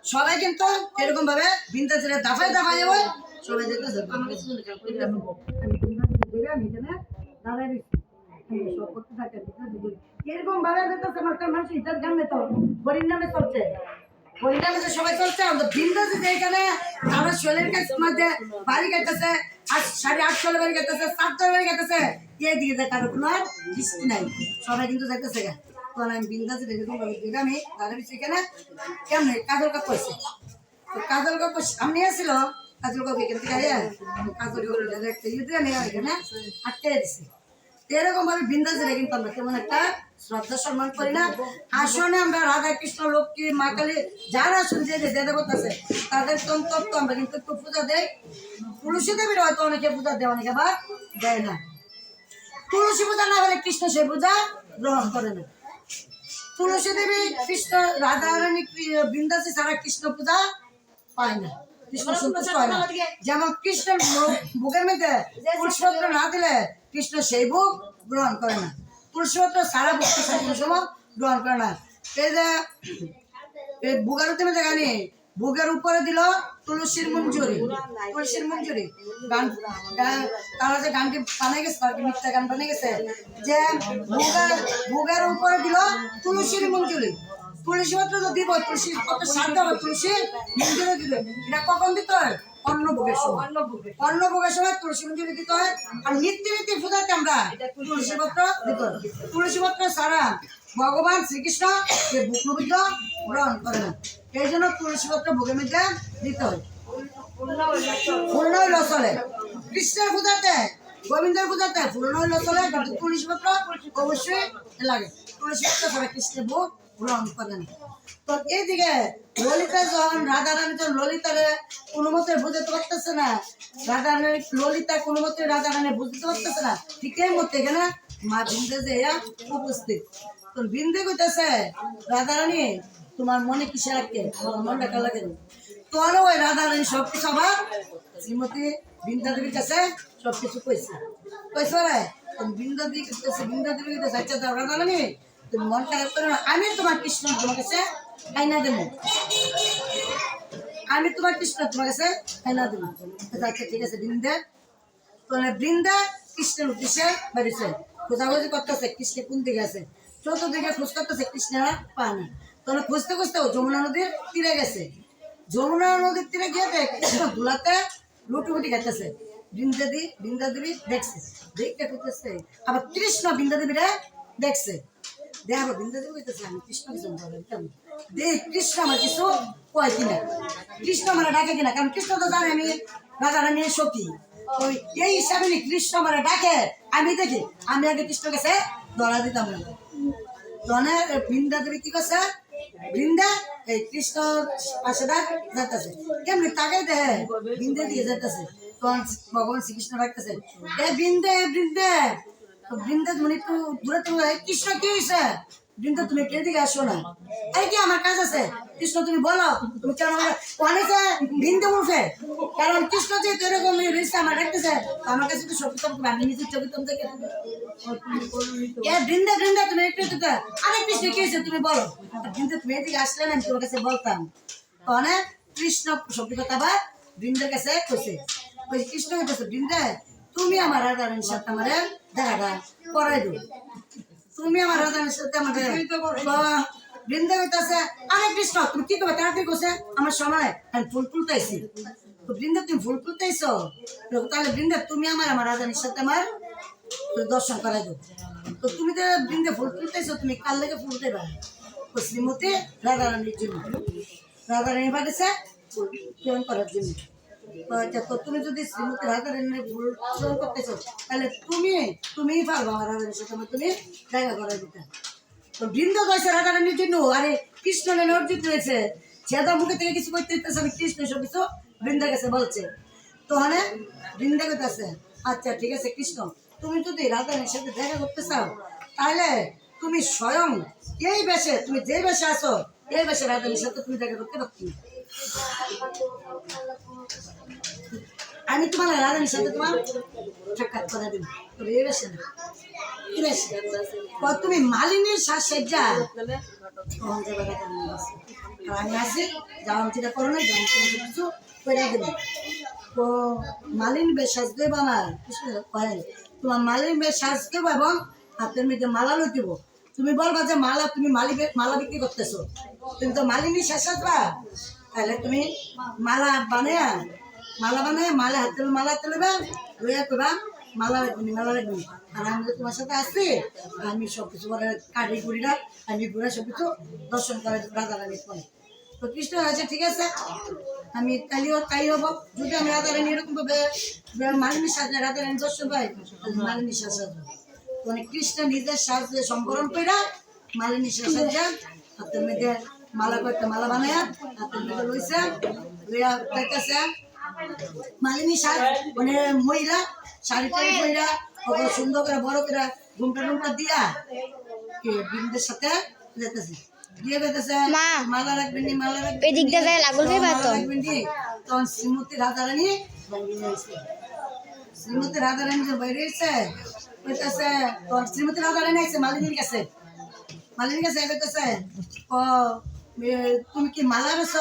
সবাই কিন্তু এরকম ভাবে বিন্দাসের দাফায় দাফায় যাবে সবাই যেতেছে এরকম ভাবে যেতেছে মানুষ ইজ্জত গান তো হরির নামে চলছে সবাই চলছে বিন্দাস এখানে আমার শরীরের কাছে মধ্যে বাড়ি কাটতেছে আর 850 বাড়ি কাটতেছে 7 বাড়ি কাটতেছে এদিকে যে কারো কোনো দৃষ্টি নাই সবাই কিন্তু যাইতেছে গা তখন আমি বিন্দাস এরকম ভাবে আমি দাঁড়াবি সেখানে কেমন কাজল কাপ করছে তো কাজল কাপ সামনে আসছিল কাজল কাপ এখান থেকে কাজল কাপ একটা ইউদ্রে নিয়ে এখানে আটকে দিছে এরকম ভাবে বিন্দাসের কিন্তু আমরা তেমন একটা শ্রদ্ধা সম্মান করি না আসনে আমরা রাধা কৃষ্ণ লক্ষ্মী মা কালী যারা আসুন যে দেবতা তাদের তন্ত্র আমরা কিন্তু একটু পূজা দেই তুলসী দেবীর হয়তো অনেকে পূজা দেয় অনেকে আবার দেয় না তুলসী পূজা না হলে কৃষ্ণ সেই পূজা গ্রহণ করে না তুলসী দেবী কৃষ্ণ রাধা রানী বিন্দাসী ছাড়া কৃষ্ণ পূজা পায় না কৃষ্ণ সন্তুষ্ট হয় না যেমন কৃষ্ণের বুকের মধ্যে তুলসীপত্র না দিলে কৃষ্ণ সেই ভোগ গ্রহণ করে না তুলসীপত্র সারা ভোগ কোনো সময় গ্রহণ করে না এই যে বুকের মধ্যে গানি বুকের উপরে দিল তুলসীর মঞ্জুরি গান তারা যে গানটি বানিয়ে গেছে আর কি মিথ্যা গান বানিয়ে গেছে যে বুকের উপরে দিল তুলসীর মঞ্জুরি তুলসী পত্র তো দিব তুলসী পত্র সার দেবো তুলসী মঞ্জুরি দিবে এটা কখন দিতে হয় অন্ন ভোগের সময় তুলসী মঞ্জুরি দিতে হয় আর নীতি পূজাতে আমরা তুলসী পত্র দিতে হয় তুলসী পত্র সারা ভগবান শ্রীকৃষ্ণ যে ভোগ নৈবেদ্য গ্রহণ করে না এই জন্য তুলসী পত্র ভোগের মধ্যে দিতে হয় ফুল নইল চলে কৃষ্ণের পূজাতে গোবিন্দের পূজাতে ফুল নইল চলে কিন্তু তুলসী পত্র অবশ্যই লাগে তুলসী পত্র ছাড়া কৃষ্ণের ভোগ গ্রহণ করে না তো এইদিকে ললিতা যখন রাধা রানী যখন ললিতারে কোনো মতে বুঝতে পারতেছে না রাধা রানী ললিতা কোনো মতে রাধা রানী বুঝতে পারতেছে না ঠিক এই মতে এখানে মা বিন্দে যে উপস্থিত তো বিন্দে কইতেছে রাধা রানী তোমার মনে কিসে রাখে তোমার মন ডাকা লাগে তোর ওই রাধা রানী সবকিছু আবার শ্রীমতী বৃন্দা দেবীর কাছে সবকিছু কইছে রে বৃন্দা দেবী কইতেছে আচ্ছা দাও রাধা রানী তুমি মন খারাপ করো না আমি তোমার কৃষ্ণ তোমার কাছে আইনা দেবো আইনা দেবো আচ্ছা ঠিক আছে বৃন্দা কৃষ্ণের উদ্দেশ্যে বাড়িছে খোঁজাখুঁজি করতেছে কৃষ্ণ কোন দিকে আছে চতুর্দিকে খোঁজ করতেছে কৃষ্ণেরা পায় না তখন খুঁজতে যমুনা নদীর তীরে গেছে যমুনা নদীর তীরে গিয়ে কৃষ্ণ ধুলাতে লুটুপুটি খাইতেছে বৃন্দা দেবী দেখছে দেখতে করতেছে আবার কৃষ্ণ বৃন্দা দেবীরা দেখছে দেখো বৃন্দা দেবী কইতেছে আমি কৃষ্ণ কিছু দেখ কৃষ্ণ আমার কিছু কয় কিনা কৃষ্ণ আমার ডাকে কিনা কারণ কৃষ্ণ তো জানে আমি রাজা রানীর সখী ওই এই হিসাবে কৃষ্ণ আমার ডাকে আমি দেখি আমি আগে কৃষ্ণ কাছে ধরা দিতাম না তখন বৃন্দা দেবী কি করছে বৃন্দা এই কৃষ্ণ পাশে যাইতেছে কেমনি তাকে দেহে বৃন্দে দিয়ে যাইতেছে তখন ভগবান শ্রীকৃষ্ণ ডাকতেছে বৃন্দা মানে একটু দূরে তুমি কৃষ্ণ কি হয়েছে বৃন্দা তুমি একটু এদিকে আসো না এই কি আমার কাজ আছে কৃষ্ণ তুমি বলো তুমি কেন অনেকে বৃন্দে উঠে কারণ কৃষ্ণ যেহেতু এরকম আমার ডাকতেছে আমার কাছে তো সব কিছু আমি নিজের ছবি তোমাকে বৃন্দা তুমি একটু আরে কৃষ্ণ কি হয়েছে তুমি বলো বৃন্দা তুমি এদিকে আসলে না আমি তোমার কাছে বলতাম তখন কৃষ্ণ সত্যি কথা আবার বৃন্দের কাছে কইছে কৃষ্ণ কইতেছে বৃন্দা তুমি আমার রাধা রানীর সাথে আমার দেখা করাই দেবো তুমি আমার রাধা রানীর সাথে আমাদের বৃন্দা কইতেছে আরে কৃষ্ণ তুমি কি করবে তাড়াতাড়ি কইছে আমার সময় আমি ফুল তুলতেছি তো বৃন্দা তুমি ফুল তুলতেছো তাহলে বৃন্দা তুমি আমার রাধা রানীর সাথে আমার দর্শন করাই দেবো তো তুমি তো বৃন্দা ফুল তুলতেছো তুমি কাল লেগে ফুল দেবা তো শ্রীমতী রাধা রানীর জন্য রাধা রানী পাঠিয়েছে পূরণ করার জন্য তো তুমি যদি শ্রীমতী রাধা রানীর ভুল পূরণ করতেছো তাহলে তুমিই পারবো আমার রাধা রানীর সাথে তুমি দেখা করাই দিতে তো বৃন্দ কয়েছে রাধা রানীর জন্য আরে কৃষ্ণ নেন অর্জিত হয়েছে সেদা মুখে থেকে কিছু করতে দিতেছে আমি কৃষ্ণ সব কিছু বৃন্দার কাছে বলছে তো হ্যাঁ বৃন্দা করতেছে আচ্ছা ঠিক আছে কৃষ্ণ তুমি যদি রাধা রানীর সাথে দেখা করতে চাও তাহলে তুমি স্বয়ং এই বেশে তুমি যে বেশে আসো এই বেশে রাধা রানীর সাথে তুমি দেখা করতে পারছি আমি তোমার রাধারানীর সাথে তোমার সাক্ষাৎ করে দেব তবে এই বেশে না তুমি মালিনীর সাজসজ্জা আর আমি আসি যাওয়ান চিন্তা করো না যাওয়ান কিছু করে দেবে তো মালিনী বেশ সাজতে দেবো আমার তোমার মালিনী বেশ সাজতে দেবো এবং হাতের মধ্যে মালা লই দেবো তুমি বলবা যে মালা তুমি মালা বিক্রি করতেছো তুমি তো মালিনী শেষ আসবা তাহলে তুমি মালা বানায় মালা হাতে মালা তুলবে লইয়া করবা মালা রাখবি আর আমি তো তোমার সাথে আসছি আমি সব কিছু বলে কাঠি গুড়িরা আমি ঘুরে সব কিছু দর্শন করে রাধা রানী পরে তো কৃষ্ণ আছে ঠিক আছে আমি তাই হবো যদি আমি রাধা রানী এরকম ভাবে মালিনী সাজে রাধা রানী দর্শন পাই মালিনী সাজ সাজবো মানে কৃষ্ণ নিজের সাজে সম্বরণ করে মালিনী সাজ সাজান হাতের মধ্যে মালা করতে মালা বানায় হাতের মধ্যে লইছে লইয়া দেখতেছে মালিনী সাজ মানে মহিলা শাড়ি টাড়ি পইরা ওকে সুন্দর করে বড় করে ঘুমটা দিয়া বৃন্দের সাথে যেতেছে দিয়ে বেঁধেছে মালা রাখবেন নি মালা রাখবেন নি তখন শ্রীমতী রাধারানী যে বাইরে এসে কইতেছে তখন শ্রীমতী রাধারানী আছে মালিনীর কাছে কইতেছে ও তুমি কি মালা বেছ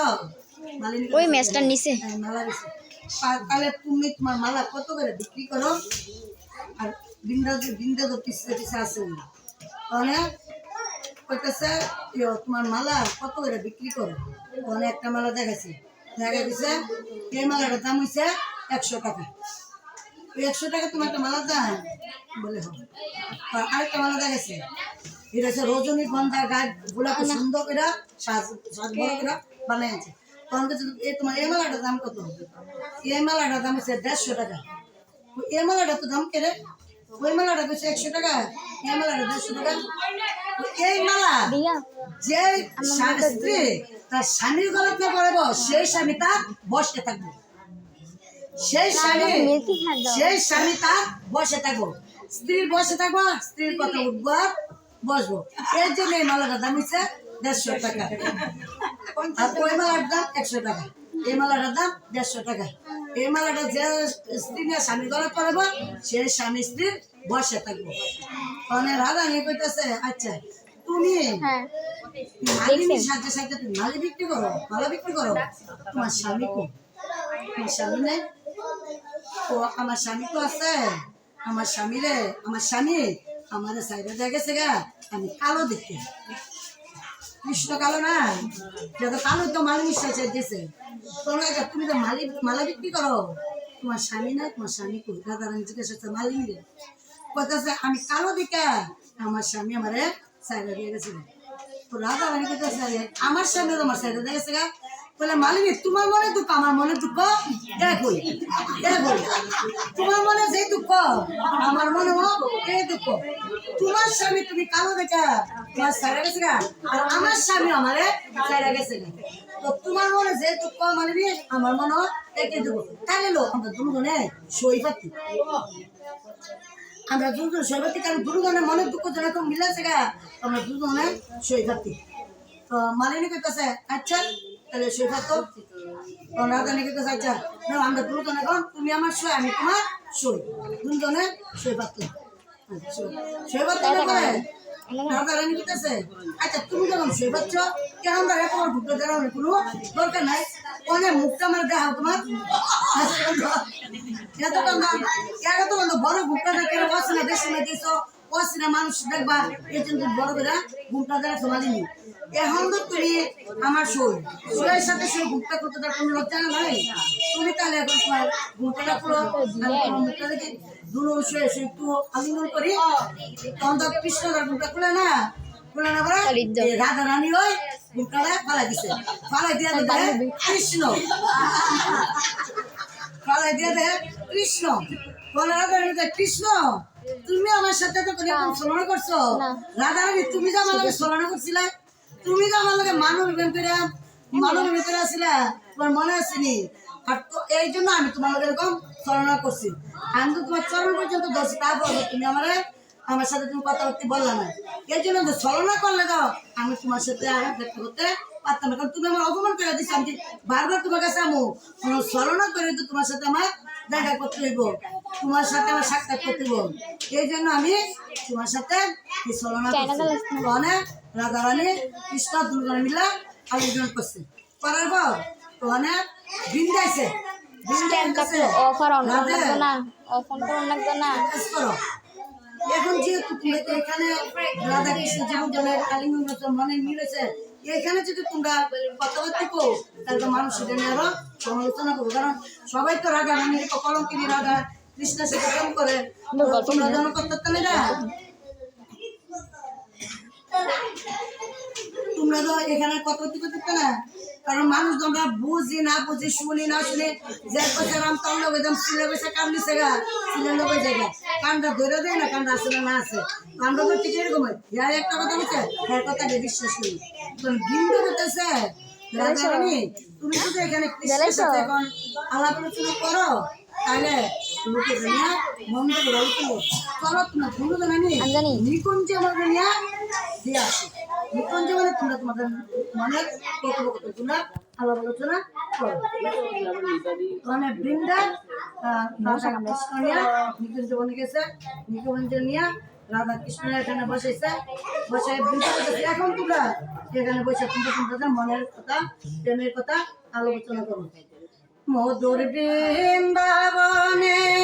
মালিনী ওই মেসটার নিচে মালা বেছ তাহলে তুমি তোমার মালা কত করে বিক্রি করো আর বৃন্দা তো পিছিয়ে আছে তাহলে কইতেছে তোমার মালা কত করে বিক্রি করো ওখানে একটা মালা দেখা দিছে এই মালাটার দাম হয়েছে 100 টাকা 100 টাকা তোমার একটা মালা দাম বলে হোক আরেকটা মালা দেখাচ্ছে এটা হচ্ছে রজনীগন্ধা গাছ গোলাপি সুন্দর করে সাজ বড় করে বানাইছে তখন তোমার এই মালাটার দাম কত এই মালাটার দাম হচ্ছে 150 টাকা এই মালাটা তো দাম কেড়ে ওই মালাটা হচ্ছে 100 টাকা এই মালাটা 150 টাকা এই মালা যে স্ত্রী তার স্বামীর গলাতে পড়াবো সেই স্বামী তার বসে থাকবো সেই স্বামী তার বসে থাকবো স্ত্রীর বসে থাকবো স্ত্রীর কথা উঠবো আর বসবো এর জন্য এই মালাটার দাম হচ্ছে 150 টাকা আর ওই মালার দাম 100 টাকা এই মালাটার দাম 150 টাকা এই মালাটা যে স্ত্রী নিয়ে স্বামীর গলা পড়াবো সেই স্বামী স্ত্রীর বসে থাকবো মানে রাধা নিয়ে কইতেছে আচ্ছা তুমি মালিনীর সাথে সাথে তুমি মালা বিক্রি করো তোমার স্বামী কো তোমার স্বামী নেই ও আমার স্বামী তো আছে আমার স্বামী আমাদের সাইডে দেখেছে গা আমি কালো দেখতে কৃষ্ণ কালো না যত কালো তো মালিনীর সাথে দিয়েছে তুমি তো মালা বিক্রি করো তোমার স্বামী না তোমার স্বামী কো দাদা রানী জিজ্ঞাসা করছে মালিনী কইতেছে আমি কালো দিকা আমার স্বামী আমারে সাইডে দিয়ে গেছে তো রাধা রানী কইতেছে আমার স্বামী তোমার সাইডে দিয়ে গেছে গা বলে মালিনী তোমার মনে দুঃখ আমার মনে দুঃখ একই তোমার মনে যে দুঃখ আমার মনে এই দুঃখ তোমার স্বামী তুমি কালো দেখা তোমার সাইডে গেছে গা আর আমার স্বামী আমারে সাইডে গেছে গা তো তোমার মনে যে দুঃখ মালিনী আমার মনে একই দুঃখ তাহলে লো আমরা দুজনে সই পাতি আমরা দুজন সই পাতি কারণ দুজনের মনের দুঃখ যেন তো মিলেছে গা আমরা দুজনে সই পাতি তো মালিনী কইতেছে আচ্ছা তাহলে সই পাতো রাধা নাকি তো আচ্ছা না আমরা দুজনে এখন তুমি আমার সই আমি তোমার সই দুজনে সই পাতো সই পাতো রাধা রানী কইতেছে আচ্ছা তুমি যখন সই পাচ্ছ কে আমরা এখন ঢুকতে দেওয়ার কোনো দরকার নাই অনেক মুখটা আমার দেখাও তোমার এত বড় মুখটা দেখে অসিনা বেশি না দিয়েছ অসিনা মানুষ দেখবা এই জন্য বড় করে মুখটা দেখা মালিনী এখন তো তুমি আমার সইয়ের সাথে সই মুখটা করতে তার কোনো লজ্জা নাই তুমি তাহলে এখন তোমার মুখটা পুরো মুখটা দেখে দুটো সই একটু আলিঙ্গন করি তখন তো কৃষ্ণ তার মুখটা খুলে না বলে রাধা রানী ওই মুখটা ফালাই দিছে ফালাই দিয়ে কৃষ্ণ ফালাই দিয়ে কৃষ্ণ বলে রাধা রানী কৃষ্ণ তুমি আমার সাথে তো ছলনা করছো রাধা রানী তুমি যে আমার লগে ছলনা করছিলে তুমি যে আমার লগে মানবের ভিতরে আসিলা তোমার মনে আসেনি আর তো এই জন্য আমি তোমার লগে এরকম ছলনা করছি আমি তো তোমার চরণ পর্যন্ত ধরছি তারপর তুমি আমার সাথে তুমি কথাবার্তা বললা না এই জন্য ছলনা করলে দাও আমি তোমার সাথে আর দেখা করতে পারতাম না কারণ তুমি আমার অপমান করে দিচ্ছি আমি বারবার তোমার কাছে আমো কোনো ছলনা করে তো তোমার সাথে আমার দেখা করতে হইব তোমার সাথে আমার সাক্ষাৎ করতে হইব এই জন্য আমি তোমার সাথে ছলনা করছি রাধা রানী কৃষ্ণ দুর্গা মিলা আলোচনা করছে করার পর তো অনেক বৃন্দাইছে বৃন্দাইছে করো। এখন যেহেতু তুমি এখানে রাধা কৃষ্ণ জীবন জলের কালিঙ্গ মনে মিলেছে, এখানে যদি তোমরা কথাবার্তা কো তাহলে তো মানুষ এটা নিয়ে আরো সমালোচনা করবো, কারণ সবাই তো রাধা রানীর কলঙ্কিনী রাধা কৃষ্ণের সাথে প্রেম করে, তোমরা যেন করতে না তোমরা তো এখানে কথাবার্তা করতে না, কারণ মানুষ তোমরা বুঝি না বুঝি শুনি না শুনে যে পয়সা রাম তাল লোক একদম সিলে পয়সা কান দিছে গা সিলে লোক জায়গা কানটা ধরে দেয় না, কানটা আসলে না আছে আমরা তো ঠিক এরকম যাই একটা কথা বলছে হ্যাঁ কথাটা বিশ্বাস করি তুমি বিন্দু করতেছে রাধারানী, তুমি শুধু এখানে কৃষ্ণের সাথে এখন আলাপ আলোচনা করো তাহলে লোকে জানিয়া মন্দ করে চলো তোমরা ভুলো জানি নিকুঞ্জে আমাকে নিয়ে দিয়ে আসি। নিকুঞ্জে মানে তোমরা তোমাদের মনের কথোপকথন তোমরা আলাপ আলোচনা করো। মানে বৃন্দা কৃষ্ণ নিয়ে নিকুঞ্জ বনে গেছে, নিকুঞ্জ নিয়ে রাধা কৃষ্ণ এখানে বসেছে, বসে বৃন্দা করতেছে। এখন তোমরা এখানে বসে তোমরা তোমাদের মনের কথা প্রেমের কথা আলোচনা করো। মধুর বৃন্দাবনে